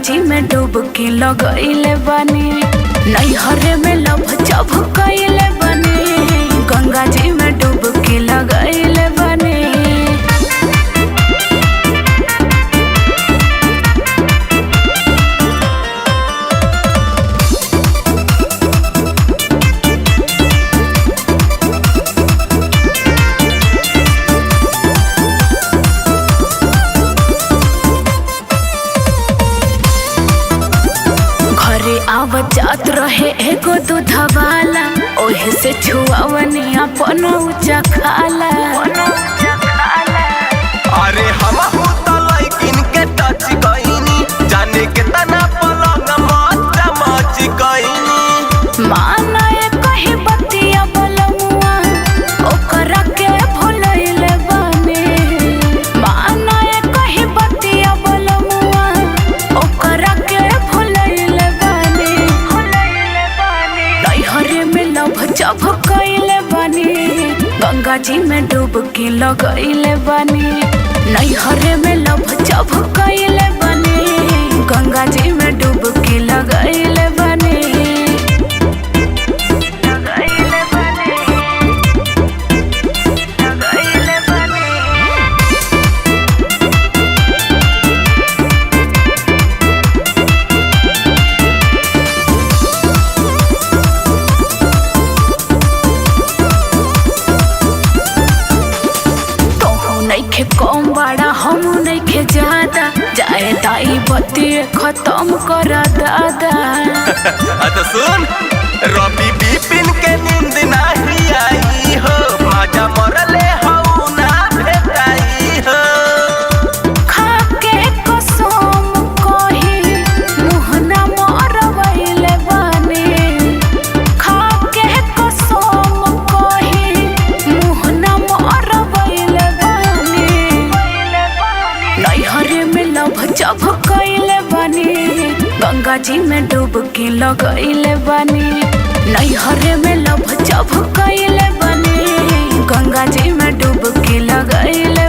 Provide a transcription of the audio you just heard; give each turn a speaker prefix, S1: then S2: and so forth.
S1: जी में डुबकी लगइले बानी, नैहरे में लभ चभकइले बानी, गंगा जी में डुबकी लगइले बानी। आवत जात रहे एगो दूधवाला, ओहे से छुआवनी अपन ऊंचा खाला।
S2: अरे हम होता लइकिन के टच कइनी, जाने के तना पलंग मच कइनी।
S1: माना ए कही बतिया बलमुआ, ओकरा के भुलइले बानी। माना ए कही बतिया बलमुआ, ओकरा के भुलइले बानी। नैहरे में लभ चभकइले बानी, गंगा जी में डुबकी लगइले बानी। नैहरे में लभ चभकइले बानी, गंगा जी में डुबकी लगइले बानी। नइखे कम बड़ा हम नइखे ज्यादा, जाए ताई बतिए खत्म कर दादा।
S2: अच्छा सुन, रवि बिपिन के नींद नहीं आई हो, मजा मरले हो ना भेटाई हो।
S1: खा के कसम कही मुँह ना मरवइले बानी। खा के कसम कही मुँह ना मरवइले बानी। नैहरे में लभ चभकइले बानी, गंगा जी में डुबकी लगइले बानी। नैहरे में लभ चभकइले बानी, गंगा जी में डुबकी लगइले